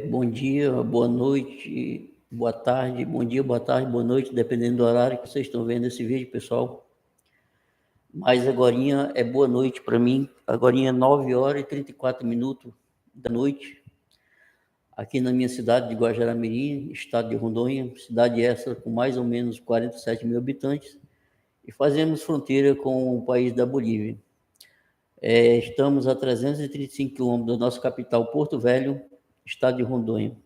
Bom dia, boa noite, boa tarde, bom dia, boa tarde, boa noite, dependendo do horário que vocês estão vendo esse vídeo, pessoal. Mas agorinha é boa noite para mim, agorinha é 9 horas e 34 minutos da noite, aqui na minha cidade de Guajará-Mirim, estado de Rondônia, cidade essa com mais ou menos 47 mil habitantes, e fazemos fronteira com o país da Bolívia. Estamos a 335 quilômetros da nossa capital, Porto Velho, estado de Rondônia.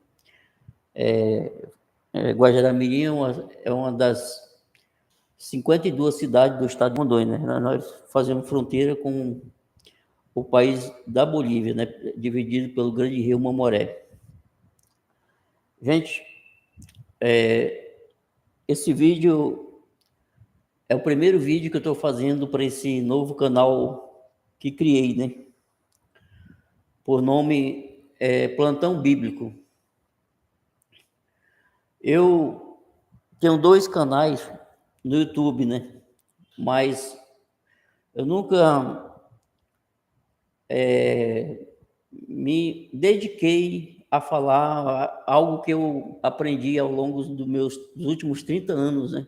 Guajará-Mirim é uma das 52 cidades do estado de Rondônia, né? Nós fazemos fronteira com o país da Bolívia, né? Dividido pelo grande rio Mamoré. Gente, esse vídeo é o primeiro vídeo que eu estou fazendo para esse novo canal que criei, né? Por nome Plantão Bíblico. Eu tenho 2 canais no YouTube, né? Mas eu nunca me dediquei a falar algo que eu aprendi ao longo dos últimos 30 anos, né?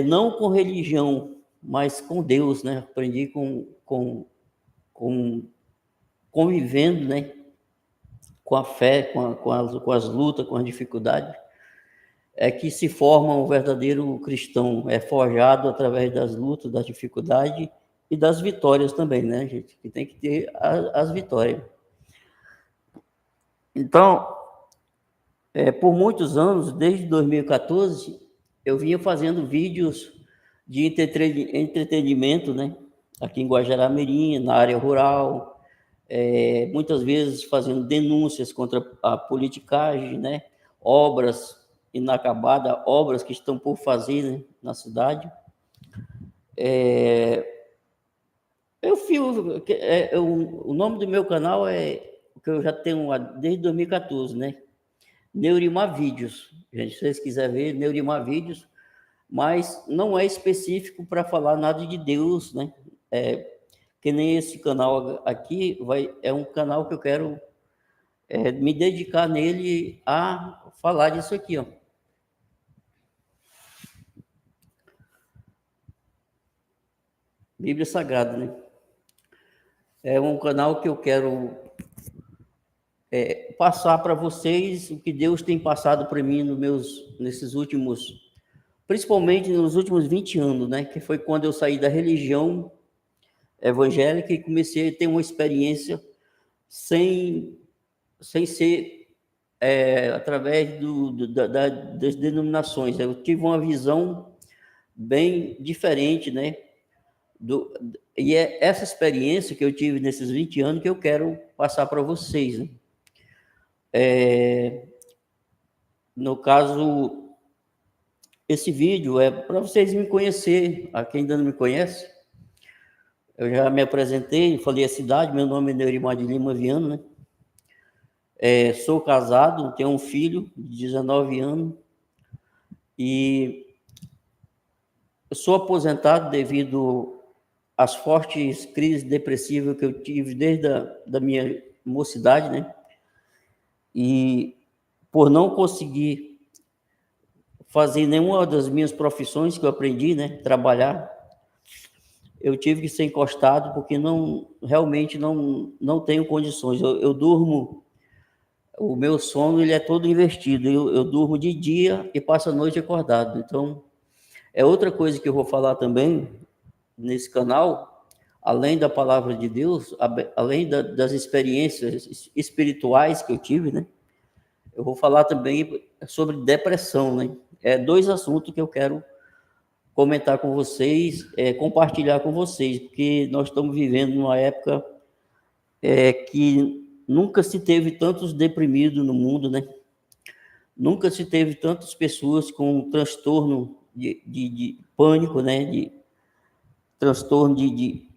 Não com religião, mas com Deus, né? Aprendi convivendo, né? Com a fé, com as lutas, com as dificuldades, é que se forma um verdadeiro cristão, é forjado através das lutas, das dificuldades e das vitórias também, né, gente? Que tem que ter as vitórias. Então, por muitos anos, desde 2014, eu vinha fazendo vídeos de entretenimento, né? Aqui em Guajará-Mirim, na área rural, muitas vezes fazendo denúncias contra a politicagem, né? Obras inacabadas, obras que estão por fazer, né, na cidade. O nome do meu canal que eu já tenho desde 2014, né? Neurimar Vídeos. Gente, se vocês quiserem ver, Neurimar Vídeos, mas não é específico para falar nada de Deus, né? Que nem esse canal aqui é um canal que eu quero me dedicar nele a falar disso aqui, ó. Bíblia Sagrada, né? É um canal que eu quero passar para vocês o que Deus tem passado para mim nesses últimos, principalmente nos últimos 20 anos, né? Que foi quando eu saí da religião evangélica e comecei a ter uma experiência sem ser através das denominações. Eu tive uma visão bem diferente, né? E é essa experiência que eu tive nesses 20 anos que eu quero passar para vocês, né? No caso, esse vídeo é para vocês me conhecer, a quem ainda não me conhece. Eu já me apresentei, falei a cidade, meu nome é Neurimar de Lima Viana, né? Sou casado, tenho um filho de 19 anos e eu sou aposentado devido às fortes crises depressivas que eu tive desde da minha mocidade, né? E por não conseguir fazer nenhuma das minhas profissões que eu aprendi, né? Trabalhar, eu tive que ser encostado porque realmente não tenho condições. Eu durmo, o meu sono ele é todo investido. Eu durmo de dia e passo a noite acordado. Então, é outra coisa que eu vou falar também nesse canal, além da palavra de Deus, além das experiências espirituais que eu tive, né? Eu vou falar também sobre depressão, né? 2 assuntos que eu quero comentar com vocês, compartilhar com vocês, porque nós estamos vivendo numa época que nunca se teve tantos deprimidos no mundo, né? Nunca se teve tantas pessoas com transtorno de pânico, né? De transtorno de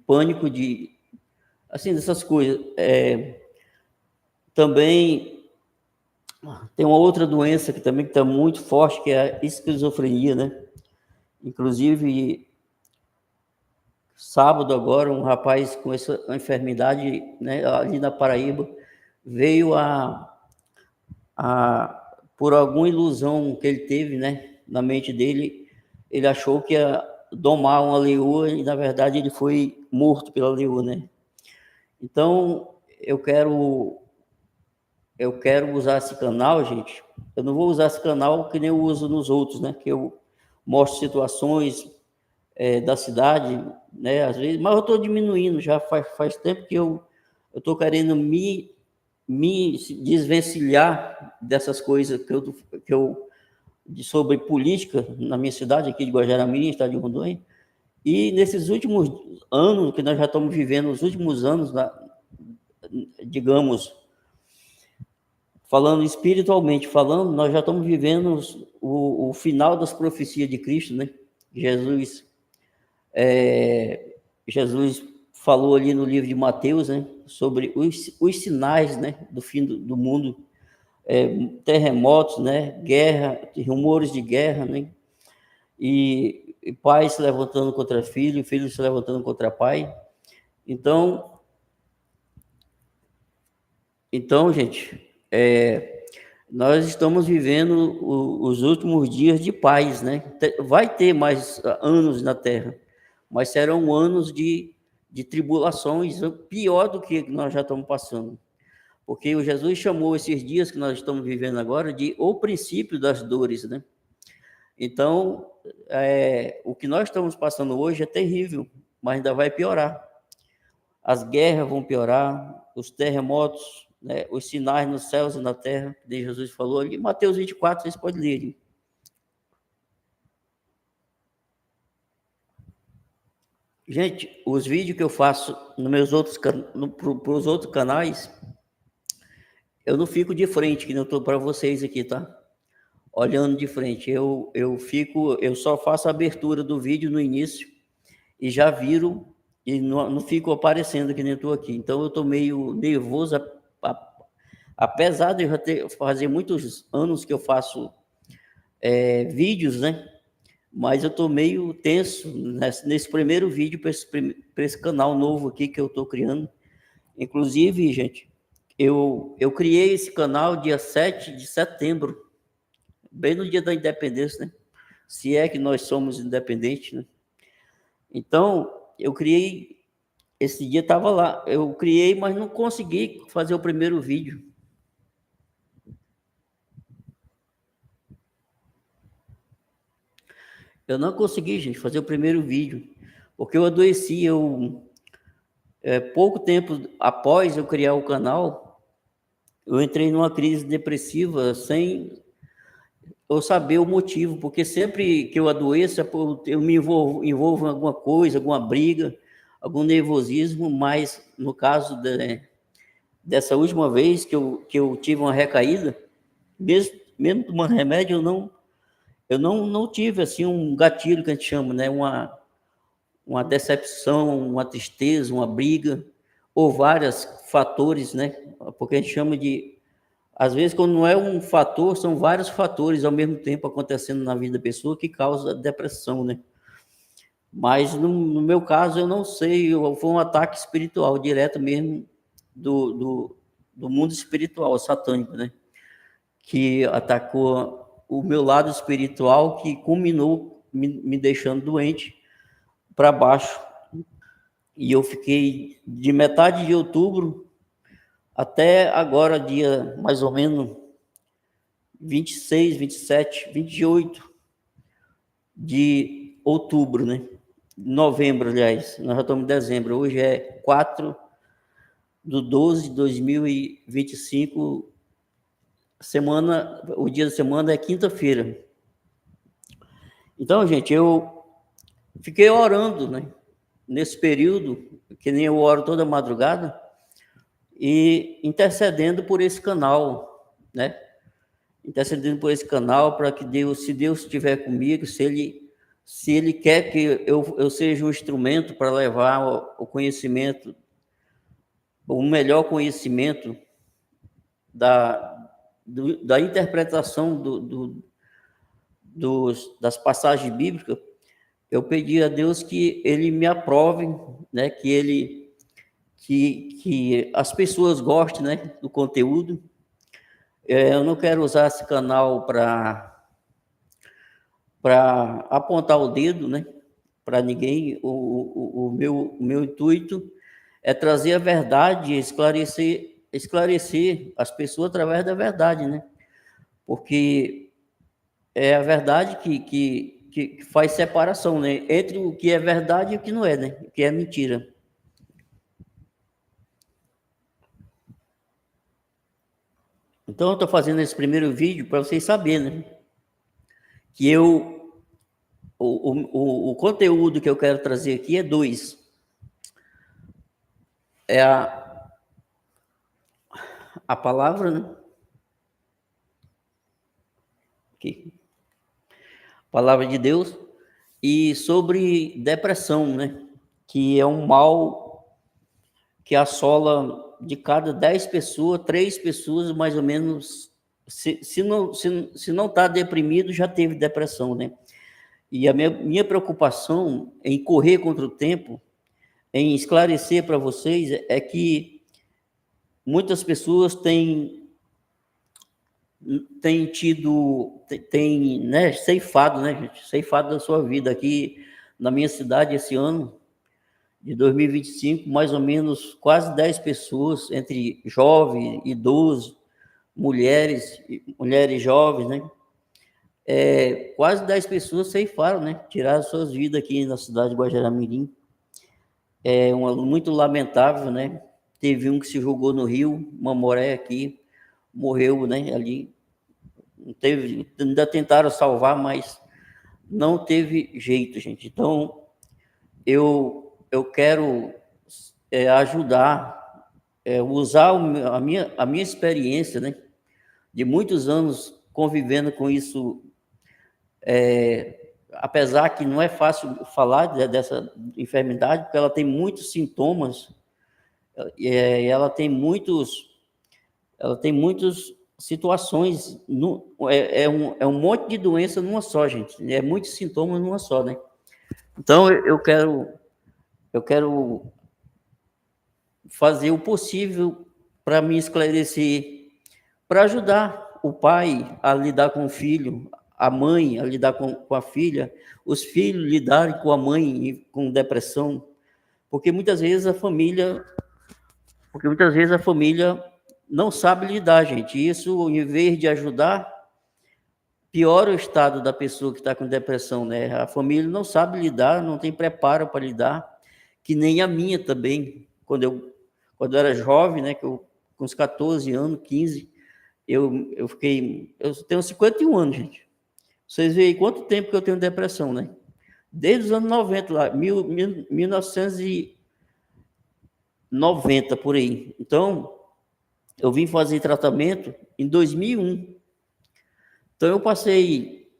pânico, assim, dessas coisas. Também tem uma outra doença que também está muito forte, que é a esquizofrenia, né? Inclusive, sábado agora, um rapaz com essa enfermidade, né, ali na Paraíba, veio por alguma ilusão que ele teve, né, na mente dele, ele achou que ia domar uma leoa e, na verdade, ele foi morto pela leoa, né? Então, eu quero usar esse canal, gente. Eu não vou usar esse canal que nem eu uso nos outros, né? Que eu mostro situações da cidade, né? Às vezes, mas eu estou diminuindo, já faz tempo que eu estou querendo me desvencilhar dessas coisas sobre política na minha cidade, aqui de Guajará-Mirim, estado de Rondônia. E nesses últimos anos, que nós já estamos vivendo, os últimos anos, digamos, falando espiritualmente, nós já estamos vivendo o final das profecias de Cristo, né? Jesus falou ali no livro de Mateus, né, sobre os sinais, né, do fim do mundo, terremotos, né, guerra, rumores de guerra, né, e pais se levantando contra filhos, filhos se levantando contra pai. Então, gente, nós estamos vivendo os últimos dias de paz, né? Vai ter mais anos na Terra, mas serão anos de tribulações, pior do que nós já estamos passando. Porque o Jesus chamou esses dias que nós estamos vivendo agora de o princípio das dores, né? Então, o que nós estamos passando hoje é terrível, mas ainda vai piorar. As guerras vão piorar, os terremotos, né, os sinais nos céus e na terra, que Jesus falou ali, Mateus 24, vocês podem ler. Gente, os vídeos que eu faço nos meus outros para os outros canais, eu não fico de frente, que não estou para vocês aqui, tá? Olhando de frente, eu só faço a abertura do vídeo no início e já viro e não fico aparecendo que nem estou aqui. Então eu estou meio nervoso, apesar de eu já fazer muitos anos que eu faço vídeos, né? Mas eu estou meio tenso nesse primeiro vídeo para esse canal novo aqui que eu estou criando. Inclusive, gente, eu criei esse canal dia 7 de setembro, bem no dia da independência, né? Se é que nós somos independentes, né? Então, eu criei, esse dia estava lá, eu criei, mas não consegui fazer o primeiro vídeo. Eu não consegui, gente, fazer o primeiro vídeo, porque eu adoeci, pouco tempo após eu criar o canal, eu entrei numa crise depressiva sem eu saber o motivo, porque sempre que eu adoeço, eu me envolvo em alguma coisa, alguma briga, algum nervosismo, mas no caso dessa última vez que eu tive uma recaída, mesmo tomando remédio, eu não tive assim um gatilho que a gente chama, né? Uma decepção, uma tristeza, uma briga, ou vários fatores, né? Porque a gente chama de... Às vezes, quando não é um fator, são vários fatores ao mesmo tempo acontecendo na vida da pessoa que causa depressão, né? Mas, no meu caso, eu não sei, foi um ataque espiritual, direto mesmo do mundo espiritual, satânico, né? Que atacou o meu lado espiritual, que culminou me deixando doente para baixo. E eu fiquei de metade de outubro até agora, dia mais ou menos 26, 27, 28 de outubro, né? Novembro, aliás, nós já estamos em dezembro, hoje é 4/12/2025, o dia da semana é quinta-feira. Então, gente, eu fiquei orando, né? Nesse período, que nem eu oro toda madrugada, e intercedendo por esse canal, né? Intercedendo por esse canal para que Deus, se Deus estiver comigo, se Ele quer que eu seja um instrumento para levar o conhecimento, o melhor conhecimento da interpretação das passagens bíblicas, eu pedi a Deus que Ele me aprove, né? Que que as pessoas gostem, né, do conteúdo. Eu não quero usar esse canal para apontar o dedo, né, para ninguém. O meu intuito é trazer a verdade, esclarecer as pessoas através da verdade, né? Porque é a verdade que faz separação, né? Entre o que é verdade e o que não é, né? O que é mentira. Então, eu estou fazendo esse primeiro vídeo para vocês saberem, né? Que o conteúdo que eu quero trazer aqui é dois. É a palavra, né? Aqui. Palavra de Deus. E sobre depressão, né? Que é um mal que assola de cada 10 pessoas, 3 pessoas, mais ou menos, se não está deprimido, já teve depressão, né? E a minha preocupação em correr contra o tempo, em esclarecer para vocês, é que muitas pessoas têm né, ceifado, né, gente? Ceifado da sua vida. Aqui na minha cidade, esse ano de 2025, mais ou menos quase 10 pessoas, entre jovens, idosos, mulheres jovens, né? Quase 10 pessoas ceifaram, né? Tiraram suas vidas aqui na cidade de Guajará-Mirim. É muito lamentável, né? Teve um que se jogou no rio, Mamoré aqui, morreu, né? Ali, ainda tentaram salvar, mas não teve jeito, gente. Então, eu quero ajudar, usar a minha experiência, né? De muitos anos convivendo com isso, apesar que não é fácil falar dessa enfermidade, porque ela tem muitos sintomas, ela tem muitas situações, é um monte de doença numa só, gente, é muitos sintomas numa só, né? Então, eu quero fazer o possível para me esclarecer, para ajudar o pai a lidar com o filho, a mãe a lidar com a filha, os filhos lidarem com a mãe com depressão, porque muitas vezes a família não sabe lidar, gente. Isso, em vez de ajudar, piora o estado da pessoa que está com depressão, né? A família não sabe lidar, não tem preparo para lidar, que nem a minha também. Quando eu era jovem, né, com uns 14 anos, 15, eu tenho 51 anos, gente. Vocês veem quanto tempo que eu tenho depressão, né? Desde os anos 90, lá, 1990, por aí. Então, eu vim fazer tratamento em 2001. Então, eu passei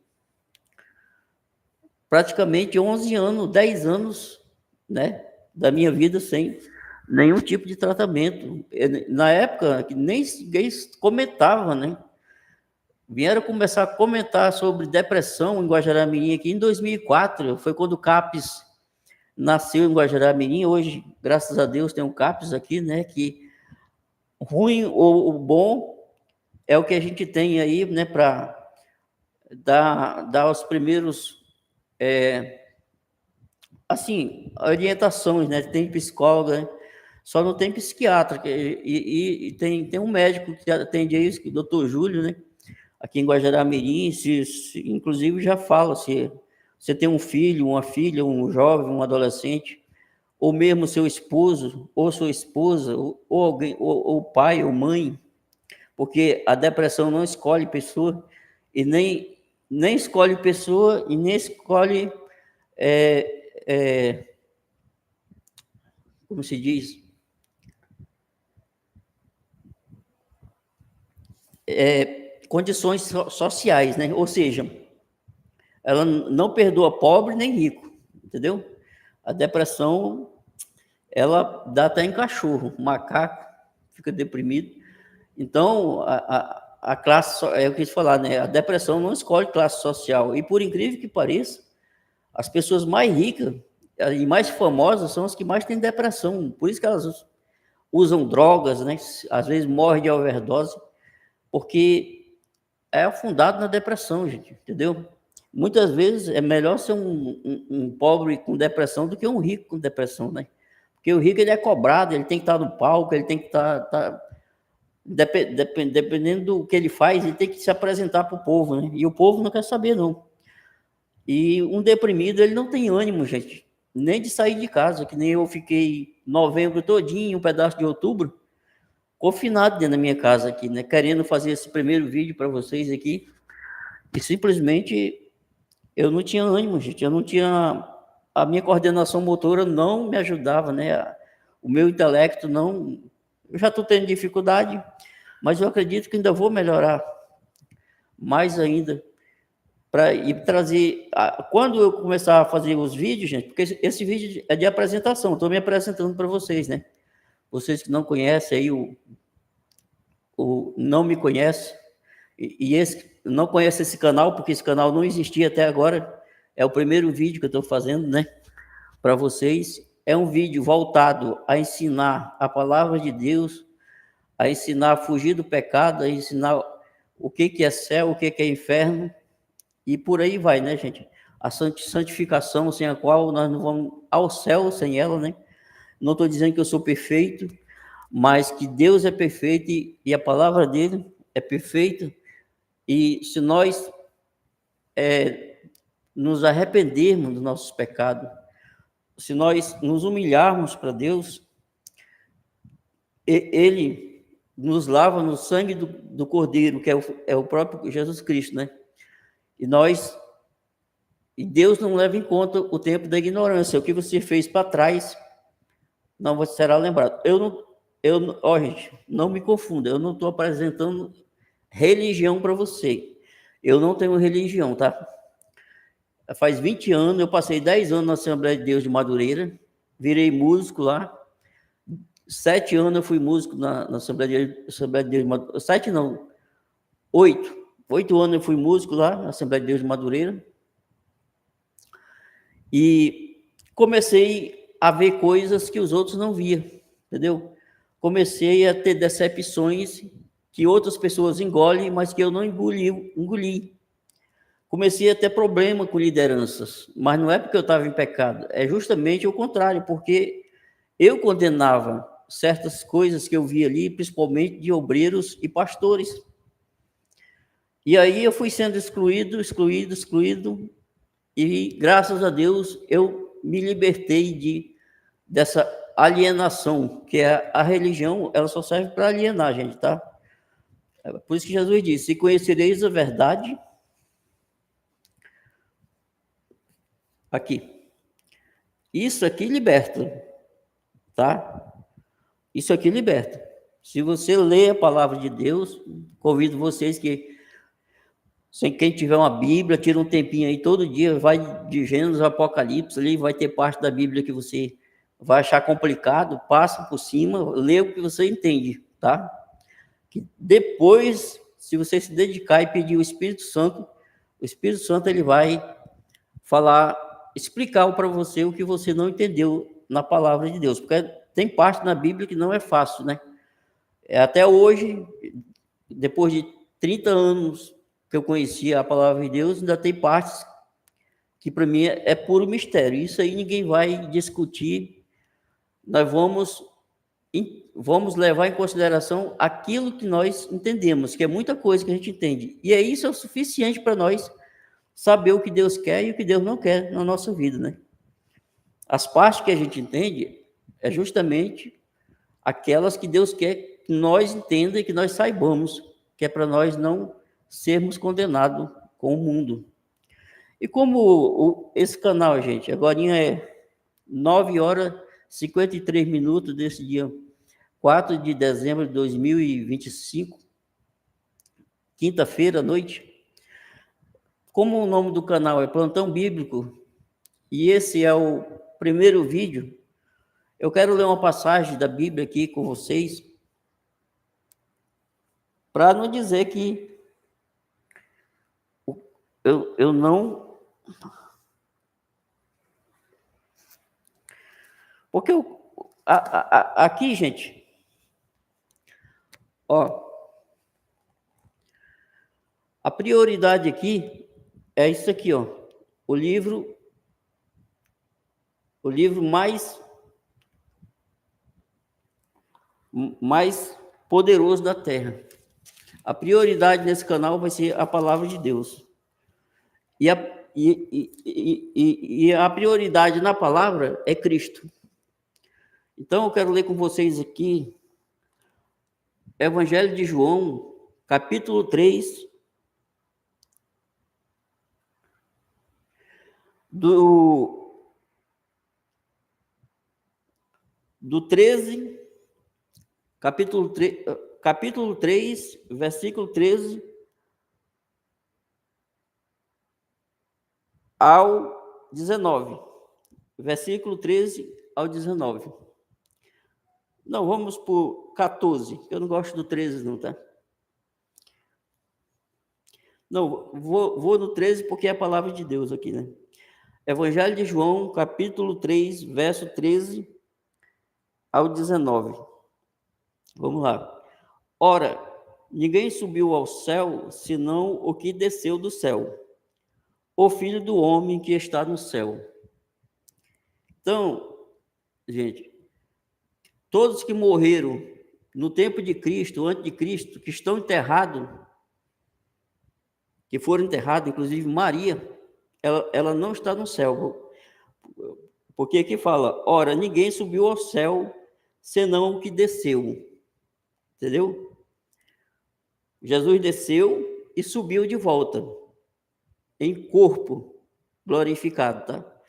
praticamente 11 anos, 10 anos, né, da minha vida sem nenhum tipo de tratamento. Na época, que nem ninguém comentava, né? Vieram começar a comentar sobre depressão em Guajará-Mirim aqui em 2004, foi quando o CAPES nasceu em Guajará-Mirim. Hoje, graças a Deus, tem um CAPES aqui, né, que ruim ou bom é o que a gente tem aí, né, para dar os primeiros, assim, orientações, né? Tem psicóloga, né? Só não tem psiquiatra, e tem um médico que atende isso, que é o Dr. Júlio, né? Aqui em Guajará-Mirim, inclusive já fala, se você tem um filho, uma filha, um jovem, um adolescente, ou mesmo seu esposo, ou sua esposa, ou alguém, ou pai, ou mãe, porque a depressão não escolhe pessoa, e nem escolhe pessoa, e nem escolhe, como se diz, condições sociais, né? Ou seja, ela não perdoa pobre nem rico, entendeu? A depressão, ela dá até em cachorro, macaco fica deprimido. Então, a classe, eu quis falar, né? A depressão não escolhe classe social, e por incrível que pareça, as pessoas mais ricas e mais famosas são as que mais têm depressão, por isso que elas usam drogas, né? Às vezes morrem de overdose, porque é afundado na depressão, gente, entendeu? Muitas vezes é melhor ser um pobre com depressão do que um rico com depressão, né? Porque o rico, ele é cobrado, ele tem que estar no palco, ele tem que estar dependendo do que ele faz, ele tem que se apresentar para o povo, né? E o povo não quer saber, não. E um deprimido, ele não tem ânimo, gente, nem de sair de casa, que nem eu fiquei novembro todinho, um pedaço de outubro, confinado dentro da minha casa aqui, né? Querendo fazer esse primeiro vídeo para vocês aqui, e simplesmente eu não tinha ânimo, gente, eu não tinha... A minha coordenação motora não me ajudava, né? O meu intelecto não... Eu já estou tendo dificuldade, mas eu acredito que ainda vou melhorar mais ainda para ir trazer... Quando eu começar a fazer os vídeos, gente, porque esse vídeo é de apresentação, estou me apresentando para vocês, né? Vocês que não conhecem aí, não me conhecem, e esse, não conhece esse canal, porque esse canal não existia até agora, é o primeiro vídeo que eu estou fazendo, né? Para vocês. É um vídeo voltado a ensinar a palavra de Deus, a ensinar a fugir do pecado, a ensinar o que é céu, o que é inferno, e por aí vai, né, gente? A santificação, sem a qual nós não vamos ao céu sem ela, né? Não estou dizendo que eu sou perfeito, mas que Deus é perfeito e a palavra dele é perfeita, e se nós nos arrependermos dos nossos pecados, se nós nos humilharmos para Deus, Ele nos lava no sangue do Cordeiro, que é o próprio Jesus Cristo, né? E Deus não leva em conta o tempo da ignorância. O que você fez para trás não será lembrado. Gente, não me confunda, eu não estou apresentando religião para você. Eu não tenho religião, tá? Faz 20 anos, eu passei 10 anos na Assembleia de Deus de Madureira, virei músico lá. 7 anos eu fui músico na Assembleia de Deus de Madureira. 7 não, 8. 8 anos eu fui músico lá na Assembleia de Deus de Madureira. E comecei a ver coisas que os outros não viam, entendeu? Comecei a ter decepções que outras pessoas engolem, mas que eu não engoli. Comecei a ter problema com lideranças, mas não é porque eu estava em pecado, é justamente o contrário, porque eu condenava certas coisas que eu via ali, principalmente de obreiros e pastores. E aí eu fui sendo excluído, e graças a Deus eu me libertei dessa alienação, que é a religião, ela só serve para alienar a gente, tá? Por isso que Jesus disse: se conhecereis a verdade, aqui, isso aqui liberta, tá? Isso aqui liberta. Se você lê a palavra de Deus, convido vocês que, quem tiver uma Bíblia, tira um tempinho aí todo dia, vai de Gênesis ao Apocalipse, ali vai ter parte da Bíblia que você vai achar complicado, passa por cima, lê o que você entende, tá? Que depois, se você se dedicar e pedir o Espírito Santo ele vai explicar para você o que você não entendeu na palavra de Deus, porque tem parte na Bíblia que não é fácil, né? Até hoje, depois de 30 anos que eu conhecia a palavra de Deus, ainda tem partes que para mim é puro mistério. Isso aí ninguém vai discutir. Nós vamos levar em consideração aquilo que nós entendemos, que é muita coisa que a gente entende. E isso é o suficiente para nós saber o que Deus quer e o que Deus não quer na nossa vida, né? As partes que a gente entende é justamente aquelas que Deus quer que nós entenda e que nós saibamos, que é para nós não sermos condenados com o mundo. E como esse canal, gente, agora é 9 horas e 53 minutos desse dia 4 de dezembro de 2025, quinta-feira à noite. Como o nome do canal é Plantão Bíblico, e esse é o primeiro vídeo, eu quero ler uma passagem da Bíblia aqui com vocês, para não dizer que eu não... Porque aqui, gente, Ó, a prioridade aqui é isso aqui, ó. O livro mais poderoso da Terra. A prioridade nesse canal vai ser a palavra de Deus. E a prioridade na palavra é Cristo. Então, eu quero ler com vocês aqui Evangelho de João, capítulo 3, do 13, capítulo 3, versículo 13 ao 19. Versículo 13 ao 19. Não, vamos por 14, eu não gosto do 13 não, tá? Não, vou no 13 porque é a palavra de Deus aqui, né? Evangelho de João, capítulo 3, verso 13 ao 19. Vamos lá. Ora, ninguém subiu ao céu, senão o que desceu do céu, o Filho do homem que está no céu. Então, gente, todos que morreram no tempo de Cristo, antes de Cristo, que estão enterrados, que foram enterrados, inclusive Maria, ela não está no céu. Porque aqui fala, ora, ninguém subiu ao céu, senão o que desceu. Entendeu? Jesus desceu e subiu de volta, em corpo glorificado, tá?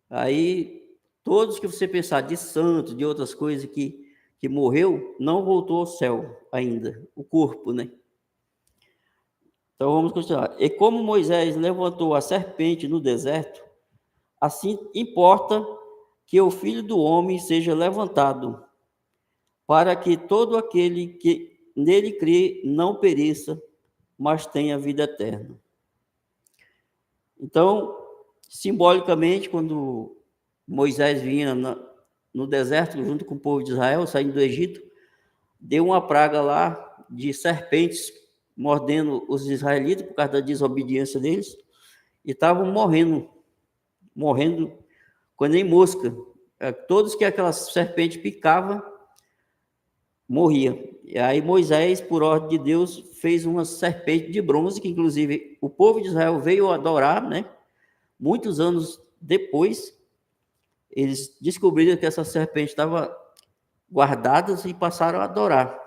Aí, todos que você pensar de santo, de outras coisas que morreu, não voltou ao céu ainda, o corpo, né? Então, vamos continuar. E como Moisés levantou a serpente no deserto, assim importa que o Filho do Homem seja levantado, para que todo aquele que nele crê não pereça, mas tenha vida eterna. Então, simbolicamente, quando Moisés vinha no deserto, junto com o povo de Israel, saindo do Egito, deu uma praga lá de serpentes mordendo os israelitas por causa da desobediência deles, e estavam morrendo quando nem mosca. Todos que aquela serpente picava, morria. E aí Moisés, por ordem de Deus, fez uma serpente de bronze, que inclusive o povo de Israel veio adorar, né? Muitos anos depois, eles descobriram que essa serpente estava guardada e passaram a adorar.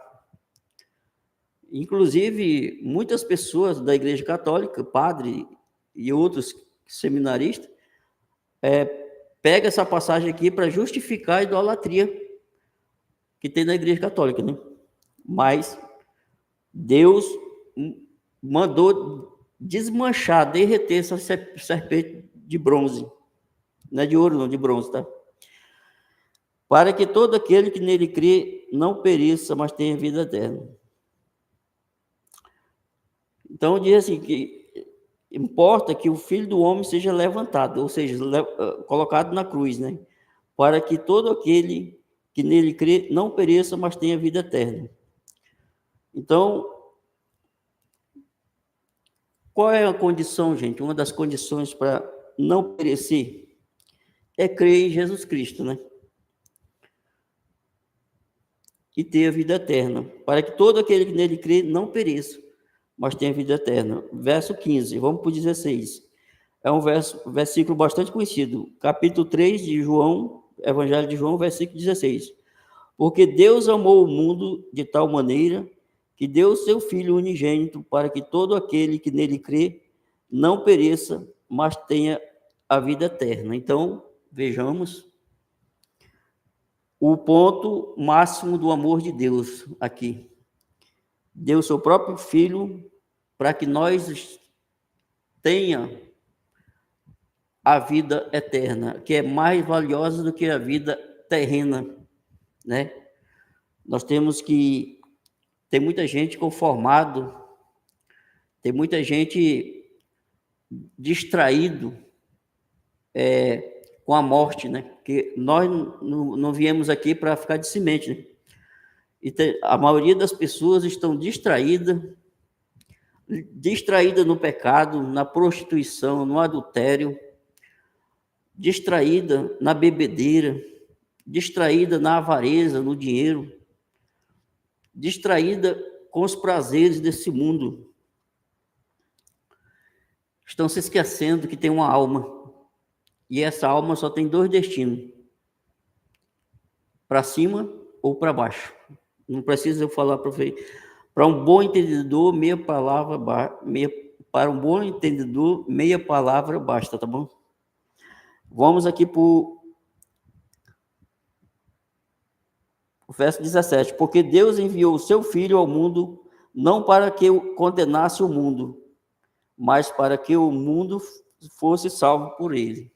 Inclusive, muitas pessoas da Igreja Católica, padre e outros seminaristas, pegam essa passagem aqui para justificar a idolatria que tem na Igreja Católica, né? Mas Deus mandou desmanchar, derreter essa serpente de bronze. Não é de ouro, não, de bronze, tá? Para que todo aquele que nele crê não pereça, mas tenha vida eterna. Então, diz assim, que importa que o Filho do Homem seja levantado, ou seja, colocado na cruz, né? Para que todo aquele que nele crê não pereça, mas tenha vida eterna. Então, qual é a condição, gente? Uma das condições para não perecer é crer em Jesus Cristo, né? E ter a vida eterna, para que todo aquele que nele crê não pereça, mas tenha vida eterna. Verso 15, vamos para o 16. É um versículo bastante conhecido. Capítulo 3 de João, Evangelho de João, versículo 16. Porque Deus amou o mundo de tal maneira que deu seu Filho unigênito para que todo aquele que nele crê não pereça, mas tenha a vida eterna. Então, vejamos o ponto máximo do amor de Deus aqui. Deu seu próprio Filho para que nós tenha a vida eterna, que é mais valiosa do que a vida terrena, né? Nós temos que tem muita gente conformado, tem muita gente distraído com a morte, né? Porque nós não viemos aqui para ficar de semente, né? E a maioria das pessoas estão distraída no pecado, na prostituição, no adultério, distraída na bebedeira, distraída na avareza, no dinheiro, distraída com os prazeres desse mundo. Estão se esquecendo que tem uma alma. E essa alma só tem dois destinos: para cima ou para baixo. Não precisa eu falar para você. Para um bom entendedor, para um bom entendedor, meia palavra basta, tá bom? Vamos aqui para o verso 17. Porque Deus enviou o seu Filho ao mundo, não para que condenasse o mundo, mas para que o mundo fosse salvo por ele.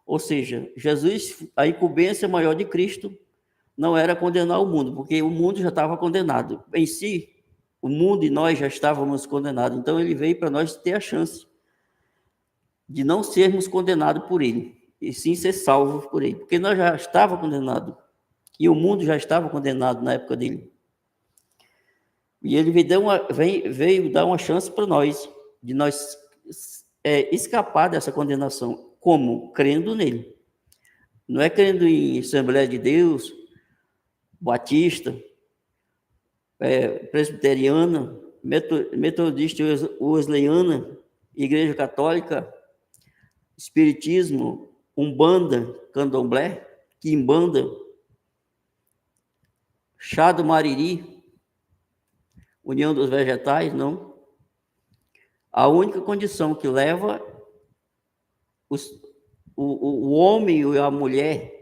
Ou seja, Jesus, a incumbência maior de Cristo não era condenar o mundo, porque o mundo já estava condenado. Em si, o mundo e nós já estávamos condenados. Então, ele veio para nós ter a chance de não sermos condenados por ele, e sim ser salvos por ele, porque nós já estávamos condenados, e o mundo já estava condenado na época dele. E ele veio dar uma chance para nós, de nós escapar dessa condenação. Como? Crendo nele. Não é crendo em Assembleia de Deus, Batista, Presbiteriana, Metodista Wesleyana, Igreja Católica, Espiritismo, Umbanda, Candomblé, Quimbanda, Chá do Mariri, União dos Vegetais, não. A única condição que leva o homem e a mulher,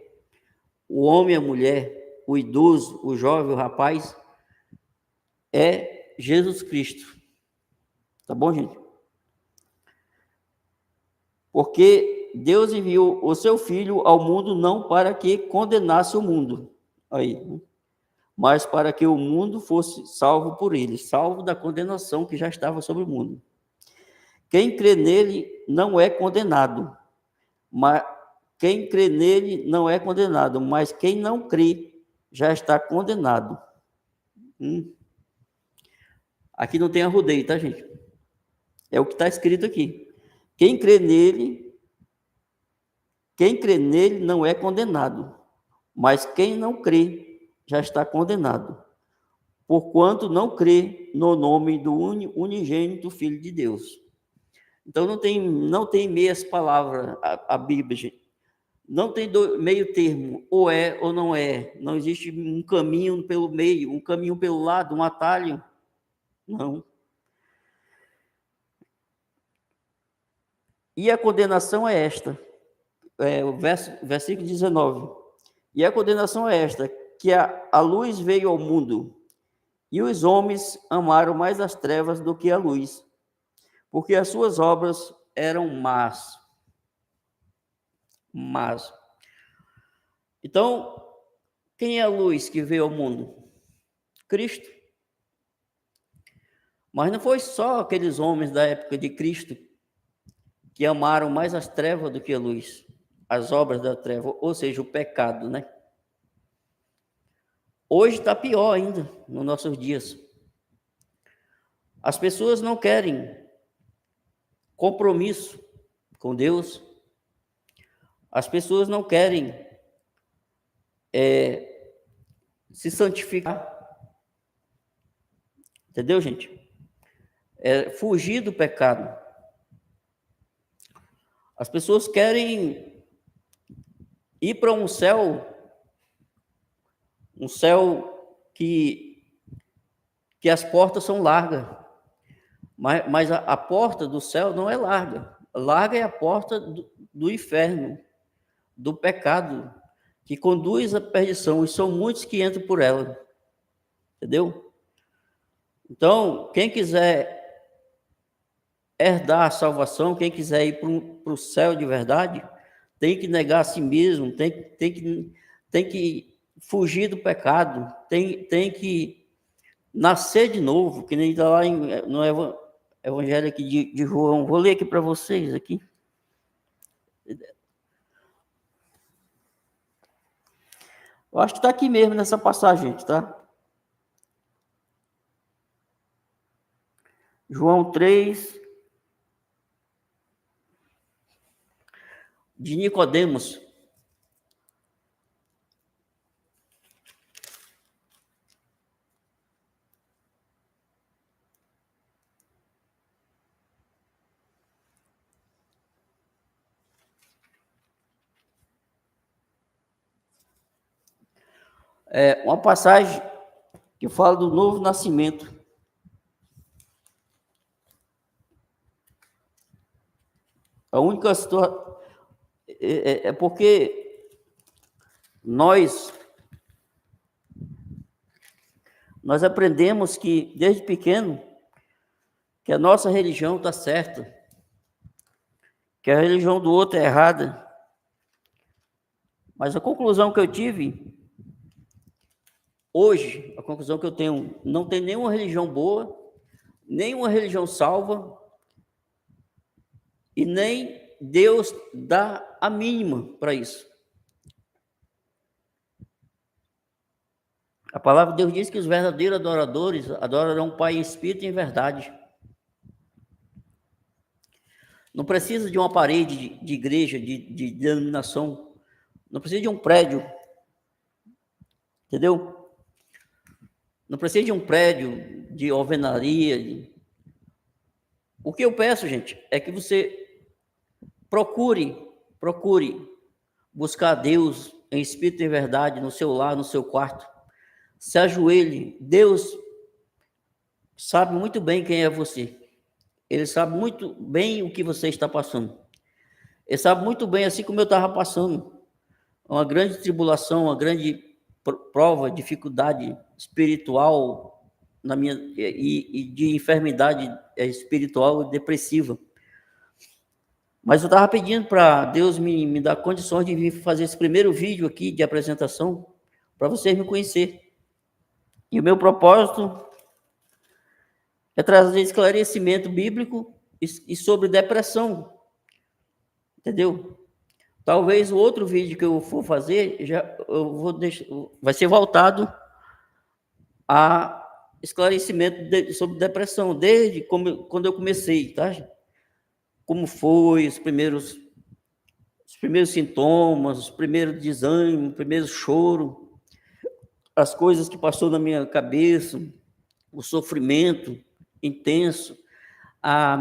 o idoso, o jovem, o rapaz, é Jesus Cristo. Tá bom, gente? Porque Deus enviou o seu Filho ao mundo não para que condenasse o mundo, mas para que o mundo fosse salvo por ele, salvo da condenação que já estava sobre o mundo. Quem crê nele não é condenado, mas quem crê nele não é condenado, mas quem não crê já está condenado. Aqui não tem arrudeio, tá, gente? É o que está escrito aqui. Quem crê nele não é condenado, mas quem não crê já está condenado, porquanto não crê no nome do unigênito Filho de Deus. Então não tem meias palavras a Bíblia, gente. Não tem meio termo, ou é ou não é. Não existe um caminho pelo meio, um caminho pelo lado, um atalho. Não. E a condenação é esta, o versículo 19. E a condenação é esta, que a luz veio ao mundo, e os homens amaram mais as trevas do que a luz, porque as suas obras eram más. Então, quem é a luz que veio ao mundo? Cristo. Mas não foi só aqueles homens da época de Cristo que amaram mais as trevas do que a luz, as obras da treva, ou seja, o pecado, né? Hoje está pior ainda, nos nossos dias. As pessoas não querem compromisso com Deus. As pessoas não querem se santificar. Entendeu, gente? Fugir do pecado. As pessoas querem ir para um céu que as portas são largas. Mas a porta do céu não é larga. Larga é a porta do inferno, do pecado, que conduz à perdição, e são muitos que entram por ela. Entendeu? Então, quem quiser herdar a salvação, quem quiser ir para o céu de verdade, tem que negar a si mesmo, tem que fugir do pecado, tem que nascer de novo, que nem está lá no Evangelho aqui de João. Vou ler aqui para vocês aqui. Eu acho que está aqui mesmo nessa passagem, tá? João 3, de Nicodemos. É uma passagem que fala do novo nascimento. A única situação é porque nós aprendemos que, desde pequeno, que a nossa religião está certa, que a religião do outro é errada. Mas a conclusão que eu tive, hoje, a conclusão que eu tenho, não tem nenhuma religião boa, nenhuma religião salva, e nem Deus dá a mínima para isso. A palavra de Deus diz que os verdadeiros adoradores adorarão o Pai em espírito e em verdade. Não precisa de uma parede de igreja, de denominação. Não precisa de um prédio. Entendeu? Não precisa de um prédio de alvenaria. O que eu peço, gente, é que você procure buscar Deus em espírito e verdade no seu lar, no seu quarto. Se ajoelhe. Deus sabe muito bem quem é você. Ele sabe muito bem o que você está passando. Ele sabe muito bem, assim como eu estava passando, uma grande tribulação, uma grande prova, dificuldade espiritual na minha e de enfermidade espiritual e depressiva. Mas eu estava pedindo para Deus me dar condições de vir fazer esse primeiro vídeo aqui de apresentação para vocês me conhecerem. E o meu propósito é trazer esclarecimento bíblico e sobre depressão. Entendeu? Talvez o outro vídeo que eu for fazer, vai ser voltado a esclarecimento sobre depressão, desde quando eu comecei, tá? Como foi os primeiros sintomas, os primeiros desânimos, o primeiro choro, as coisas que passou na minha cabeça, o sofrimento intenso, a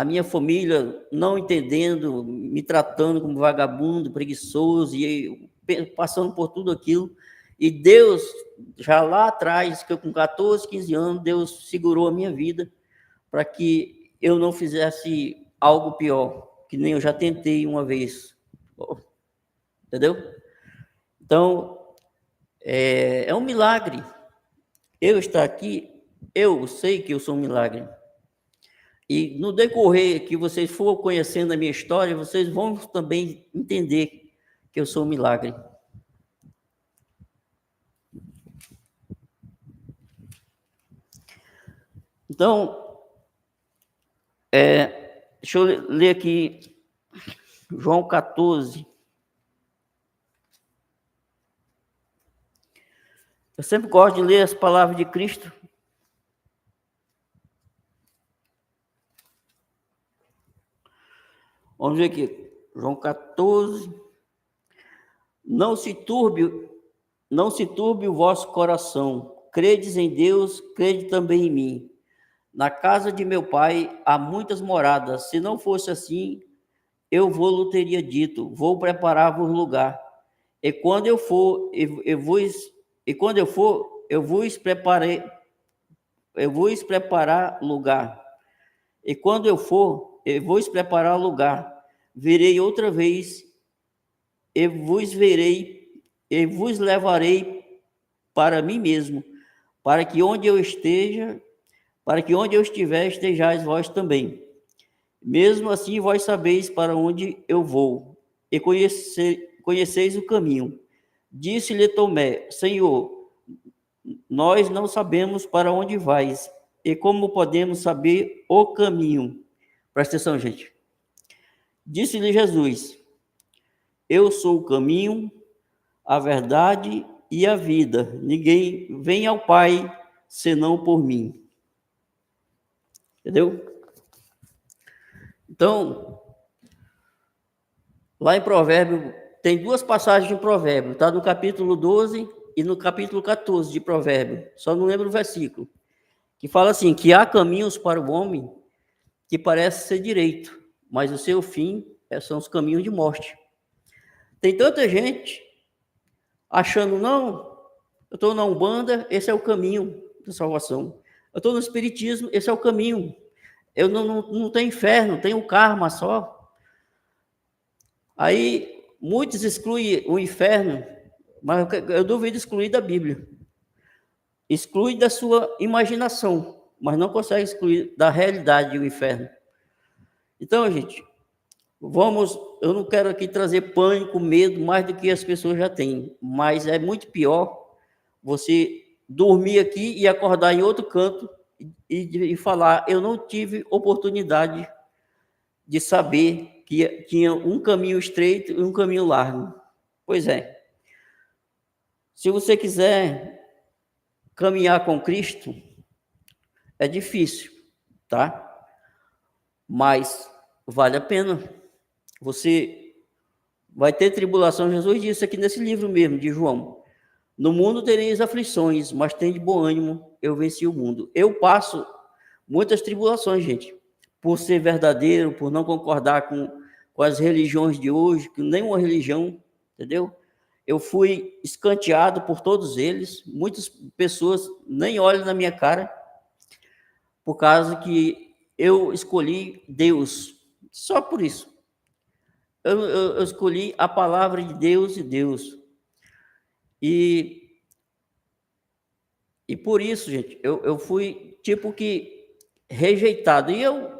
minha família não entendendo, me tratando como vagabundo, preguiçoso, e passando por tudo aquilo. E Deus, já lá atrás, que eu com 14, 15 anos, Deus segurou a minha vida para que eu não fizesse algo pior, que nem eu já tentei uma vez. Entendeu? Então, é um milagre. Eu estar aqui, eu sei que eu sou um milagre. E no decorrer que vocês for conhecendo a minha história, vocês vão também entender que eu sou um milagre. Então, deixa eu ler aqui João 14. Eu sempre gosto de ler as palavras de Cristo. Vamos ver aqui, João 14. Não se turbe o vosso coração. Credes em Deus, crede também em mim. Na casa de meu pai há muitas moradas. Se não fosse assim, eu vou-lhe teria dito, vou preparar-vos lugar. E quando eu for, eu vos preparar lugar. E quando eu for, eu vos preparar lugar. Virei outra vez e vos verei e vos levarei para mim mesmo, para que onde eu estiver, estejais vós também. Mesmo assim, vós sabeis para onde eu vou, e conheceis o caminho. Disse-lhe Tomé: Senhor, nós não sabemos para onde vais, e como podemos saber o caminho? Presta atenção, gente. Disse-lhe Jesus: Eu sou o caminho, a verdade e a vida. Ninguém vem ao Pai senão por mim. Entendeu? Então, lá em Provérbio, tem duas passagens de Provérbio, tá? No capítulo 12 e no capítulo 14 de Provérbio, só não lembro o versículo, que fala assim, que há caminhos para o homem que parece ser direito, mas o seu fim são os caminhos de morte. Tem tanta gente achando, não, eu estou na Umbanda, esse é o caminho da salvação. Eu estou no Espiritismo, esse é o caminho. Eu não tenho inferno, tenho karma só. Aí, muitos excluem o inferno, mas eu duvido excluir da Bíblia. Exclui da sua imaginação, mas não consegue excluir da realidade o inferno. Então, gente, eu não quero aqui trazer pânico, medo, mais do que as pessoas já têm, mas é muito pior você dormir aqui e acordar em outro canto e falar, eu não tive oportunidade de saber que tinha um caminho estreito e um caminho largo. Pois é. Se você quiser caminhar com Cristo, é difícil, tá? Mas vale a pena. Você vai ter tribulação. Jesus disse aqui nesse livro mesmo, de João. No mundo tereis aflições, mas tem de bom ânimo, eu venci o mundo. Eu passo muitas tribulações, gente, por ser verdadeiro, por não concordar com as religiões de hoje, com nenhuma religião, entendeu? Eu fui escanteado por todos eles, muitas pessoas nem olham na minha cara, por causa que eu escolhi Deus, só por isso. Eu escolhi a palavra de Deus e Deus. E por isso, gente, eu fui tipo que rejeitado. E eu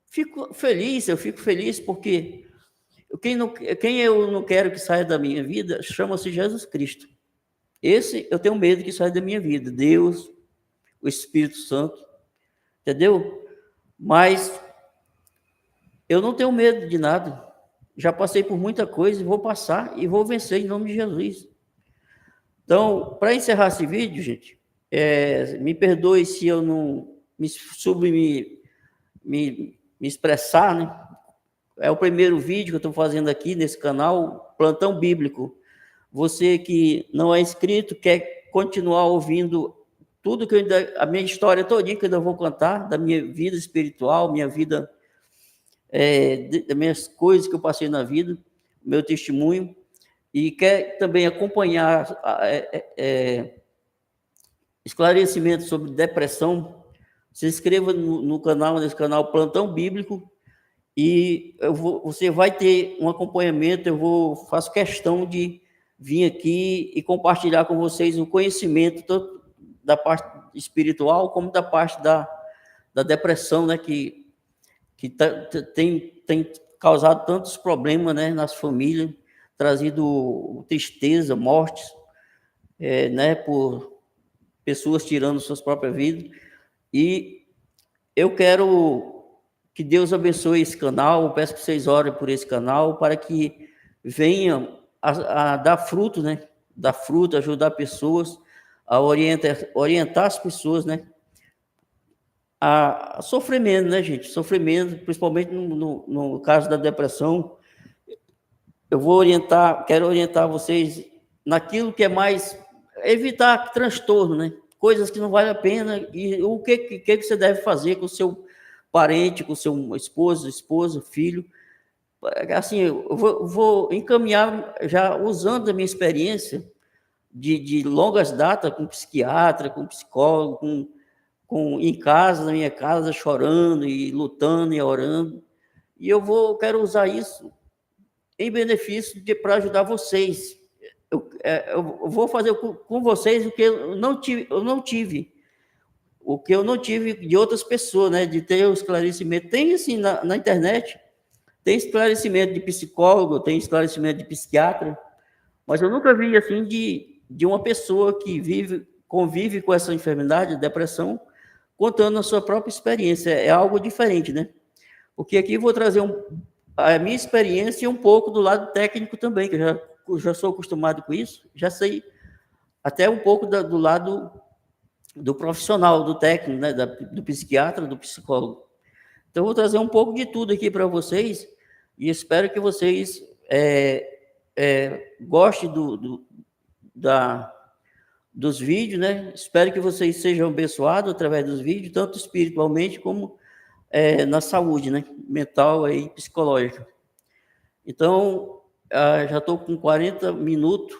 fico feliz porque quem eu não quero que saia da minha vida chama-se Jesus Cristo. Esse eu tenho medo que saia da minha vida. Deus, o Espírito Santo, entendeu? Mas eu não tenho medo de nada. Já passei por muita coisa e vou passar e vou vencer em nome de Jesus. Então, para encerrar esse vídeo, gente, me perdoe se eu não me expressar, né? É o primeiro vídeo que eu estou fazendo aqui nesse canal, Plantão Bíblico. Você que não é inscrito, quer continuar ouvindo tudo que a minha história todinha que eu ainda vou contar, da minha vida espiritual, minha vida, das minhas coisas que eu passei na vida, meu testemunho, e quer também acompanhar esclarecimento sobre depressão, se inscreva nesse canal Plantão Bíblico, e você vai ter um acompanhamento. Faço questão de vir aqui e compartilhar com vocês o conhecimento, tanto da parte espiritual como da parte da depressão, né, que tem causado tantos problemas, né, nas famílias, trazido tristeza, mortes, né, por pessoas tirando suas próprias vidas. E eu quero que Deus abençoe esse canal. Eu peço que vocês orem por esse canal para que venha a dar fruto, né? Dar fruto, ajudar pessoas, a orientar as pessoas, né? A sofrer menos, né, gente? Sofrer menos, principalmente no caso da depressão. Quero orientar vocês naquilo que é mais, evitar transtorno, né? Coisas que não valem a pena, e o que você deve fazer com o seu parente, com o seu esposa, filho. Assim, eu vou encaminhar, já usando a minha experiência de longas datas com psiquiatra, com psicólogo, em casa, na minha casa, chorando e lutando e orando. E quero usar isso em benefício para ajudar vocês. Eu vou fazer com vocês o que eu não tive, o que eu não tive de outras pessoas, né? De ter o esclarecimento. Tem, assim, na internet, tem esclarecimento de psicólogo, tem esclarecimento de psiquiatra, mas eu nunca vi, assim, de uma pessoa que convive com essa enfermidade, depressão, contando a sua própria experiência. É algo diferente, né? Porque aqui eu vou trazer a minha experiência e um pouco do lado técnico também, que eu já sou acostumado com isso, já sei até um pouco do lado do profissional, do técnico, né, do psiquiatra, do psicólogo. Então, eu vou trazer um pouco de tudo aqui para vocês e espero que vocês gostem dos vídeos, né? Espero que vocês sejam abençoados através dos vídeos, tanto espiritualmente como na saúde, né? Mental e psicológica. Então, já estou com 40 minutos,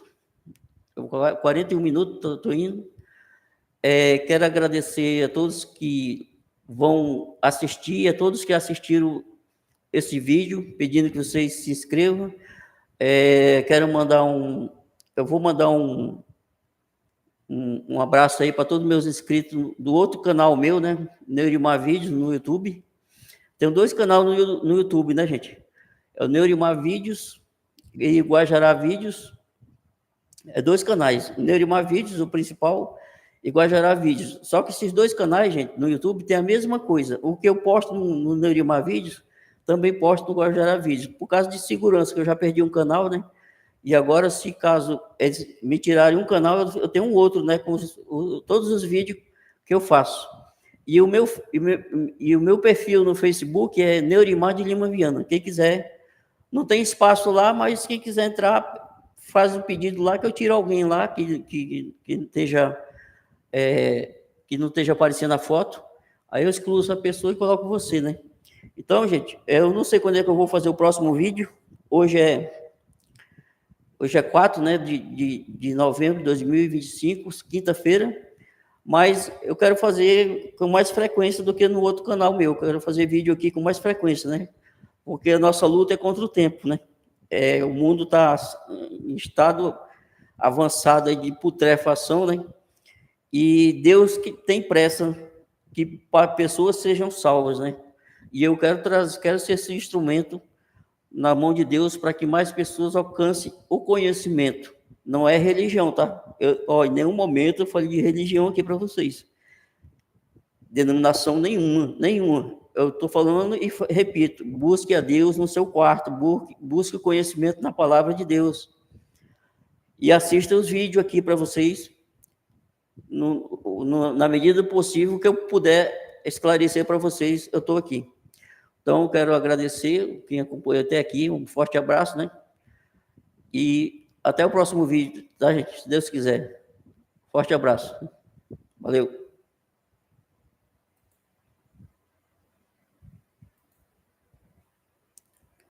41 minutos, estou indo. Quero agradecer a todos que vão assistir, a todos que assistiram esse vídeo, pedindo que vocês se inscrevam. Eu vou mandar um abraço aí para todos os meus inscritos do outro canal meu, né? Neurimar Vídeos no YouTube. Tenho 2 canais no YouTube, né, gente? É o Neurimar Vídeos e Guajará Vídeos. 2 canais. Neurimar Vídeos, o principal, e Guajará Vídeos. Só que esses 2 canais, gente, no YouTube, tem a mesma coisa. O que eu posto no Neurimar Vídeos, também posto no Guajará Vídeos. Por causa de segurança, que eu já perdi um canal, né? E agora, se caso eles me tirarem um canal, eu tenho um outro, né? Com todos os vídeos que eu faço. E o meu perfil no Facebook é Neurimar de Lima Viana. Quem quiser, não tem espaço lá, mas quem quiser entrar, faz um pedido lá que eu tiro alguém lá que esteja que não esteja aparecendo a foto. Aí eu excluo essa pessoa e coloco você, né? Então, gente, eu não sei quando é que eu vou fazer o próximo vídeo. Hoje é 4, né, de novembro de 2025, quinta-feira. Mas eu quero fazer com mais frequência do que no outro canal meu. Eu quero fazer vídeo aqui com mais frequência, né? Porque a nossa luta é contra o tempo, né? O mundo está em estado avançado de putrefação, né? E Deus que tem pressa que pessoas sejam salvas, né? E eu quero ser esse instrumento na mão de Deus para que mais pessoas alcancem o conhecimento. Não é religião, tá? Em nenhum momento eu falei de religião aqui para vocês. Denominação nenhuma. Eu estou falando e repito, busque a Deus no seu quarto, busque o conhecimento na palavra de Deus. E assista os vídeos aqui para vocês, na medida do possível que eu puder esclarecer para vocês, eu estou aqui. Então, eu quero agradecer quem acompanhou até aqui, um forte abraço, né? E até o próximo vídeo, tá, gente? Se Deus quiser. Forte abraço. Valeu.